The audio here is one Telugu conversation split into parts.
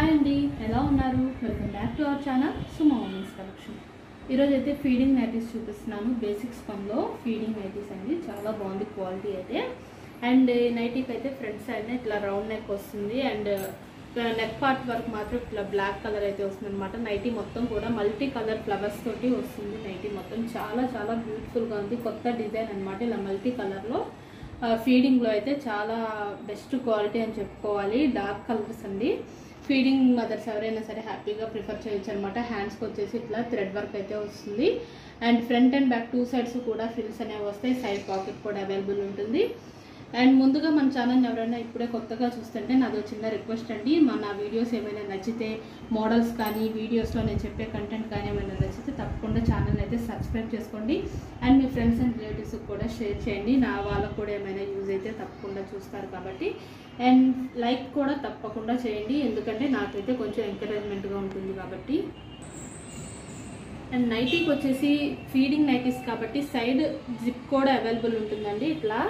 హాయ్ అండి, ఎలా ఉన్నారు? Welcome back to our channel Suma women's collection. ఈరోజు అయితే ఫీడింగ్ నైటీస్ చూపిస్తున్నాను. బేసిక్స్ పనిలో ఫీడింగ్ నైటీస్ అండి, చాలా బాగుంది క్వాలిటీ అయితే. అండ్ నైటీకి అయితే ఫ్రంట్ సైడ్ ఇట్లా రౌండ్ నెక్ వస్తుంది అండ్ నెక్ పార్ట్ వరకు మాత్రం ఇట్లా బ్లాక్ కలర్ అయితే వస్తుంది అనమాట. నైటీ మొత్తం కూడా మల్టీ కలర్ ఫ్లవర్స్ తోటి వస్తుంది. నైటీ మొత్తం చాలా చాలా బ్యూటిఫుల్గా ఉంది. కొత్త డిజైన్ అనమాట. ఇలా మల్టీ కలర్లో ఫీడింగ్లో అయితే చాలా బెస్ట్ క్వాలిటీ అని చెప్పుకోవాలి. డార్క్ కలర్స్ అండి. ఫీడింగ్ మదర్స్ ఎవరైనా సరే హ్యాపీగా ప్రిఫర్ చేయొచ్చు అనమాట. హ్యాండ్స్కి వచ్చేసి ఇట్లా థ్రెడ్ వర్క్ అయితే వస్తుంది. And front and back 2 sides కూడా ఫ్రిల్స్ అనేవి వస్తాయి. సైడ్ పాకెట్ కూడా అవైలబుల్ ఉంటుంది. అండ్ ముందుగా మన ఛానల్ ఎవరైనా ఇప్పుడే కొత్తగా చూస్తుంటే నాదో చిన్న రిక్వెస్ట్ అండి. నా వీడియోస్ ఏమైనా నచ్చితే, మోడల్స్ కానీ వీడియోస్లో నేను చెప్పే కంటెంట్ కానీ ఏమైనా నచ్చితే తప్పకుండా ఛానల్ అయితే సబ్స్క్రైబ్ చేసుకోండి. అండ్ మీ ఫ్రెండ్స్ అండ్ రిలేటివ్స్కి కూడా షేర్ చేయండి. నా వాళ్ళకు కూడా ఏమైనా యూజ్ అయితే తప్పకుండా చూస్తారు కాబట్టి. అండ్ లైక్ కూడా తప్పకుండా చేయండి, ఎందుకంటే నాకైతే కొంచెం ఎంకరేజ్మెంట్గా ఉంటుంది కాబట్టి. అండ్ నైటీకి వచ్చేసి ఫీడింగ్ నైటీస్ కాబట్టి సైడ్ జిప్ కూడా అవైలబుల్ ఉంటుందండి. ఇట్లా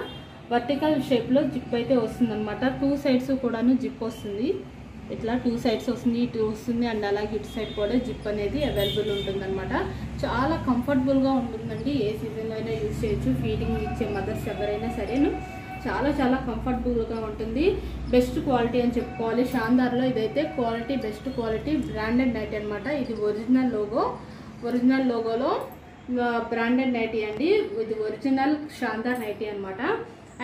వర్టికల్ షేప్లో జిప్ అయితే వస్తుందన్నమాట. 2 sides కూడాను జిప్ వస్తుంది. ఇట్లా 2 sides వస్తుంది, ఇటు వస్తుంది. అండ్ అలాగే ఇటు సైడ్ కూడా జిప్ అనేది అవైలబుల్ ఉంటుందన్నమాట. చాలా కంఫర్టబుల్గా ఉంటుందండి. ఏ సీజన్లో అయినా యూజ్ చేయొచ్చు. ఫీడింగ్ ఇచ్చే మదర్స్ ఎవరైనా సరేను చాలా చాలా కంఫర్టబుల్గా ఉంటుంది. బెస్ట్ క్వాలిటీ అని చెప్పుకోవాలి. షాందార్లో ఇదైతే quality, best quality branded nighty అనమాట. ఇది ఒరిజినల్ లోగోలో బ్రాండెడ్ నైటీ అండి. ఇది ఒరిజినల్ షాందార్ నైటీ అనమాట.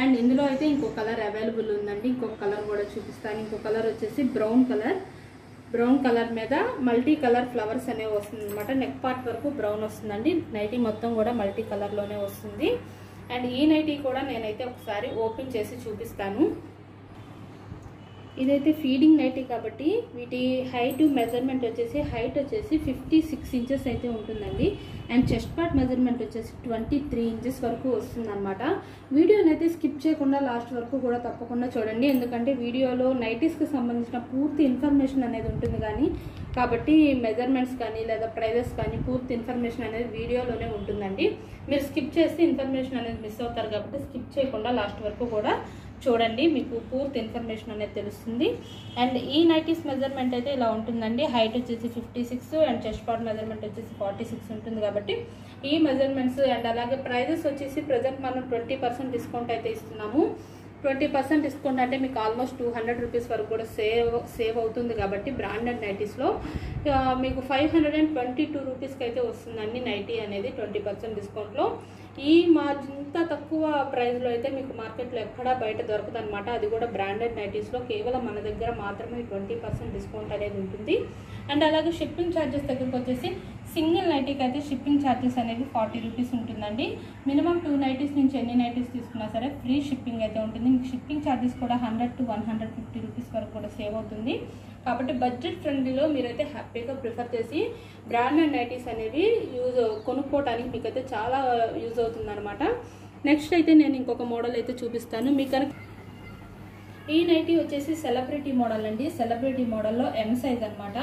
అండ్ ఇందులో అయితే ఇంకో కలర్ అవైలబుల్ ఉందండి. ఇంకొక కలర్ కూడా చూపిస్తాను. ఇంకో కలర్ వచ్చేసి బ్రౌన్ కలర్ మీద మల్టీ కలర్ ఫ్లవర్స్ అనేవి వస్తుంది అనమాట. నెక్ పార్ట్ వరకు బ్రౌన్ వస్తుందండి. నైటీ మొత్తం కూడా మల్టీ కలర్లోనే వస్తుంది. అండ్ ఈ నైటీ కూడా నేనైతే ఒకసారి ఓపెన్ చేసి చూపిస్తాను. ఇదైతే ఫీడింగ్ నైటీ కాబట్టి వీటి మెజర్మెంట్ వచ్చేసి 56 inches అయితే ఉంటుందండి. అండ్ చెస్ట్ పార్ట్ మెజర్మెంట్ వచ్చేసి 23 inches వరకు వస్తుంది అనమాట. వీడియోనైతే స్కిప్ చేయకుండా లాస్ట్ వరకు కూడా తప్పకుండా చూడండి, ఎందుకంటే వీడియోలో నైటీస్కి సంబంధించిన పూర్తి ఇన్ఫర్మేషన్ అనేది ఉంటుంది కాబట్టి మెజర్మెంట్స్ కానీ లేదా ప్రైజెస్ కానీ పూర్తి ఇన్ఫర్మేషన్ అనేది వీడియోలోనే ఉంటుందండి. మీరు స్కిప్ చేస్తే ఇన్ఫర్మేషన్ అనేది మిస్ అవుతారు కాబట్టి స్కిప్ చేయకుండా లాస్ట్ వరకు కూడా చూడండి, మీకు పూర్తి ఇన్ఫర్మేషన్ అనేది తెలుస్తుంది. అండ్ ఈ నైటీస్ మెజర్మెంట్ అయితే ఇలా ఉంటుందండి. హైట్ వచ్చేసి 56 అండ్ చెస్ట్ పార్ట్ మెజర్మెంట్ వచ్చేసి 46 ఉంటుంది కాబట్టి ఈ మెజర్మెంట్స్. అండ్ అలాగే ప్రైజెస్ వచ్చేసి ప్రజెంట్ మనం 20% డిస్కౌంట్ అయితే ఇస్తున్నాము. 20% డిస్కౌంట్ అంటే మీకు ఆల్మోస్ట్ 200 రూపీస్ వరకు కూడా సేవ్ అవుతుంది కాబట్టి బ్రాండెడ్ నైటీస్లో మీకు 522 రూపీస్కి అయితే వస్తుందండి నైటీ అనేది 20% డిస్కౌంట్లో. ఇంత తక్కువ ప్రైస్లో అయితే మీకు మార్కెట్లో ఎక్కడా బయట దొరకదు అనమాట. అది కూడా బ్రాండెడ్ నైటీస్లో కేవలం మన దగ్గర మాత్రమే 20% డిస్కౌంట్ అనేది ఉంటుంది. అండ్ అలాగే షిప్పింగ్ ఛార్జెస్ దగ్గరకు వచ్చేసి సింగిల్ నైటీకి అయితే షిప్పింగ్ ఛార్జెస్ అనేది 40 రూపీస్ ఉంటుందండి. మినిమం 2 నైటీస్ నుంచి ఎన్ని నైటీస్ తీసుకున్నా సరే ఫ్రీ షిప్పింగ్ అయితే ఉంటుంది. మీకు షిప్పింగ్ ఛార్జెస్ కూడా 100 to 150 రూపీస్ వరకు కూడా సేవ్ అవుతుంది. కాబట్టి బడ్జెట్ ఫ్రెండ్లీలో మీరైతే హ్యాపీగా ప్రిఫర్ చేసి బ్రాండెడ్ నైటీస్ అనేవి కొనుక్కోవడానికి మీకైతే చాలా యూజ్ అవుతుంది అనమాట. నెక్స్ట్ అయితే నేను ఇంకొక మోడల్ అయితే చూపిస్తాను మీకు. ఈ నైటీ వచ్చేసి సెలబ్రిటీ మోడల్ అండి. సెలబ్రిటీ మోడల్లో M సైజ్ అనమాట.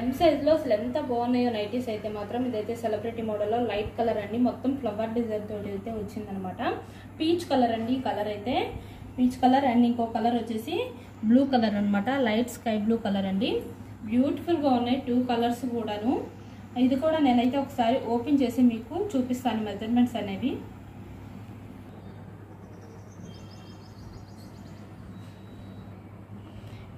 M సైజ్లో అసలు ఎంత బాగున్నాయో నైటీస్ అయితే మాత్రం. ఇదైతే సెలబ్రిటీ మోడల్లో లైట్ కలర్ అండి. మొత్తం ఫ్లవర్ డిజైన్ తోటి అయితే వచ్చిందనమాట. పీచ్ కలర్ అండి. ఈ కలర్ అయితే పీచ్ కలర్. అండ్ ఇంకో కలర్ వచ్చేసి బ్లూ కలర్ అనమాట. లైట్ స్కై బ్లూ కలర్ అండి. బ్యూటిఫుల్గా ఉన్నాయి 2 కలర్స్ కూడాను. ఇది కూడా నేనైతే ఒకసారి ఓపెన్ చేసి మీకు చూపిస్తాను మెజర్మెంట్స్ అనేవి.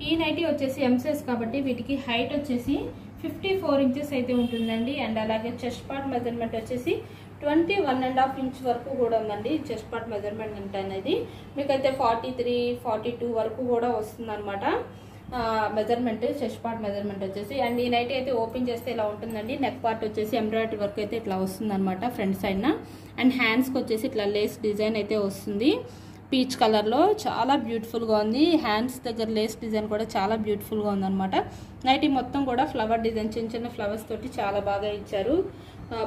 ఈ నైటీ వచ్చేసి M సైజ్ కాబట్టి వీటికి హైట్ వచ్చేసి 54 inches అయితే ఉంటుందండి. అండ్ అలాగే చెస్ట్ పార్ట్ మెజర్మెంట్ వచ్చేసి 21.5 inch వరకు కూడా ఉందండి. చెస్ట్ పార్ట్ మెజర్మెంట్ అనేది మీకైతే 43, 42 వరకు కూడా వస్తుంది అనమాట మెజర్మెంట్, చెస్ట్ పార్ట్ మెజర్మెంట్ వచ్చేసి. అండ్ ఈ నైటీ అయితే ఓపెన్ చేస్తే ఇలా ఉంటుందండి. నెక్ పార్ట్ వచ్చేసి ఎంబ్రాయిడరీ వర్క్ అయితే ఇట్లా వస్తుంది అనమాట ఫ్రంట్ సైడ్న. అండ్ హ్యాండ్స్కి వచ్చేసి ఇట్లా లేస్ డిజైన్ అయితే వస్తుంది. పీచ్ కలర్లో చాలా బ్యూటిఫుల్గా ఉంది. హ్యాండ్స్ దగ్గర లేస్ డిజైన్ కూడా చాలా బ్యూటిఫుల్గా ఉందన్నమాట. నైటీ మొత్తం కూడా ఫ్లవర్ డిజైన్, చిన్న చిన్న ఫ్లవర్స్ తోటి చాలా బాగా ఇచ్చారు.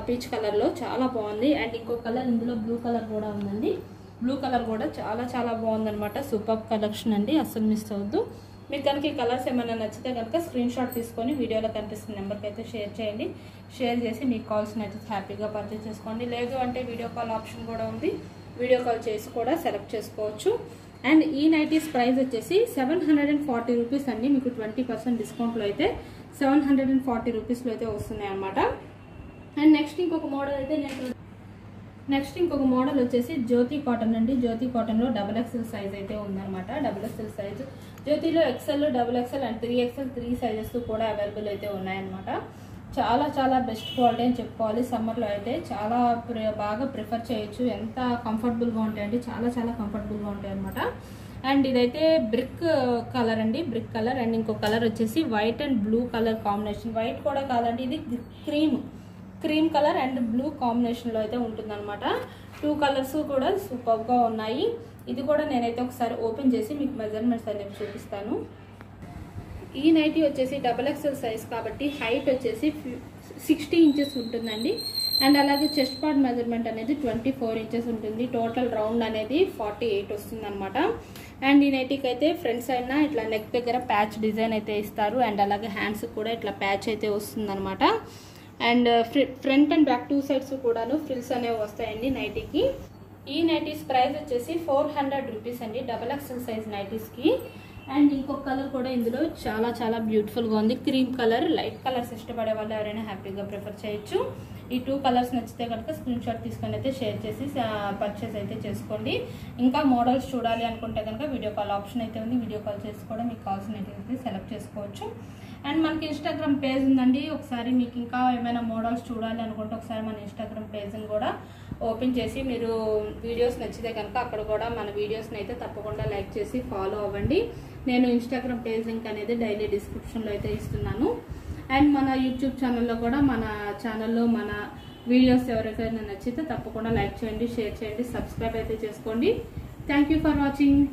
పీచ్ కలర్లో చాలా బాగుంది. అండ్ ఇంకో కలర్ ఇందులో బ్లూ కలర్ కూడా ఉందండి. బ్లూ కలర్ కూడా చాలా చాలా బాగుందన్నమాట. సూపర్ కలెక్షన్ అండి, అస్సలు మిస్ అవ్వద్దు. మీకు కనుక ఈ కలర్స్ ఏమైనా నచ్చితే కనుక స్క్రీన్ షాట్ తీసుకొని వీడియోలో కనిపిస్తున్న నెంబర్కి అయితే షేర్ చేయండి. షేర్ చేసి మీకు కావాల్సిన అయితే హ్యాపీగా పర్చేస్ చేసుకోండి. లేదు అంటే వీడియో కాల్ ఆప్షన్ కూడా ఉంది. వీడియో కాల్ చేసి కూడా సెలెక్ట్ చేసుకోవచ్చు. అండ్ ఈ నైటీస్ ప్రైస్ వచ్చేసి 740 రూపీస్ అండి. మీకు 20% డిస్కౌంట్లో అయితే 740 రూపీస్లో అయితే వస్తున్నాయి అనమాట. అండ్ నెక్స్ట్ ఇంకొక మోడల్ వచ్చేసి జ్యోతి కాటన్ అండి. జ్యోతి కాటన్లో XXL సైజ్ అయితే ఉందన్నమాట. XXL సైజ్ జ్యోతిలో XL, XXL and 3XL 3 sizes కూడా అవైలబుల్ అయితే ఉన్నాయన్నమాట. చాలా చాలా బెస్ట్ క్వాలిటీ అని చెప్పుకోవాలి. సమ్మర్లో అయితే చాలా బాగా ప్రిఫర్ చేయొచ్చు. ఎంత కంఫర్టబుల్గా ఉంటాయండి, చాలా చాలా కంఫర్టబుల్గా ఉంటాయి అనమాట. అండ్ ఇదైతే బ్రిక్ కలర్ అండి, బ్రిక్ కలర్. అండ్ ఇంకో కలర్ వచ్చేసి white and blue colour combination. White కూడా కాదండి, ఇది క్రీమ్ కలర్ అండ్ బ్లూ కాంబినేషన్లో అయితే ఉంటుందన్నమాట. 2 కలర్స్ కూడా సూపర్గా ఉన్నాయి. ఇది కూడా నేనైతే ఒకసారి ఓపెన్ చేసి మీకు మెజర్మెంట్స్ అనేవి చూపిస్తాను. ఈ నైటీ వచ్చేసి XXL సైజ్ కాబట్టి హైట్ వచ్చేసి 60 ఇంచెస్ ఉంటుందండి. అండ్ అలాగే చెస్ట్ పార్ట్ మెజర్మెంట్ అనేది 24 ఇంచెస్ ఉంటుంది. టోటల్ రౌండ్ అనేది 48 వస్తుంది అనమాట. అండ్ ఈ నైటీకి అయితే ఫ్రంట్ సైడ్న ఇట్లా నెక్ దగ్గర ప్యాచ్ డిజైన్ అయితే ఇస్తారు. అండ్ అలాగే హ్యాండ్స్ కూడా ఇట్లా ప్యాచ్ అయితే వస్తుంది అనమాట. And front and back 2 sides కూడాను ఫ్రిల్స్ అనేవి వస్తాయండి నైటీకి. ఈ నైటీస్ ప్రైస్ వచ్చేసి 400 రూపీస్ అండి XXL సైజ్ నైటీస్కి. అండ్ ఇంకొక కలర్ కూడా ఇందులో చాలా చాలా బ్యూటిఫుల్గా ఉంది, క్రీమ్ కలర్. లైట్ కలర్స్ ఇష్టపడే వాళ్ళు ఎవరైనా హ్యాపీగా ప్రిఫర్ చేయొచ్చు. ఈ 2 కలర్స్ నచ్చితే కనుక స్క్రీన్ షాట్ తీసుకొని అయితే షేర్ చేసి పర్చేస్ అయితే చేసుకోండి. ఇంకా మోడల్స్ చూడాలి అనుకుంటే కనుక వీడియో కాల్ ఆప్షన్ అయితే ఉంది. వీడియో కాల్ చేసి కూడా మీకు కావాల్సిన అయితే సెలెక్ట్ చేసుకోవచ్చు. అండ్ మనకి ఇన్స్టాగ్రామ్ పేజ్ ఉందండి. ఒకసారి మీకు ఇంకా ఏమైనా మోడల్స్ చూడాలి అనుకుంటే ఒకసారి మన ఇన్స్టాగ్రామ్ పేజ్ని కూడా ఓపెన్ చేసి మీరు వీడియోస్ నచ్చితే కనుక అక్కడ కూడా మన వీడియోస్ని అయితే తప్పకుండా లైక్ చేసి ఫాలో అవ్వండి. నేను ఇన్స్టాగ్రామ్ పేజ్ లింక్ అనేది డైలీ డిస్క్రిప్షన్లో అయితే ఇస్తున్నాను. అండ్ మన యూట్యూబ్ ఛానల్లో కూడా మన ఛానల్లో మన వీడియోస్ ఎవరికైనా నచ్చితే తప్పకుండా లైక్ చేయండి, షేర్ చేయండి, సబ్స్క్రైబ్ అయితే చేసుకోండి. Thank you for watching.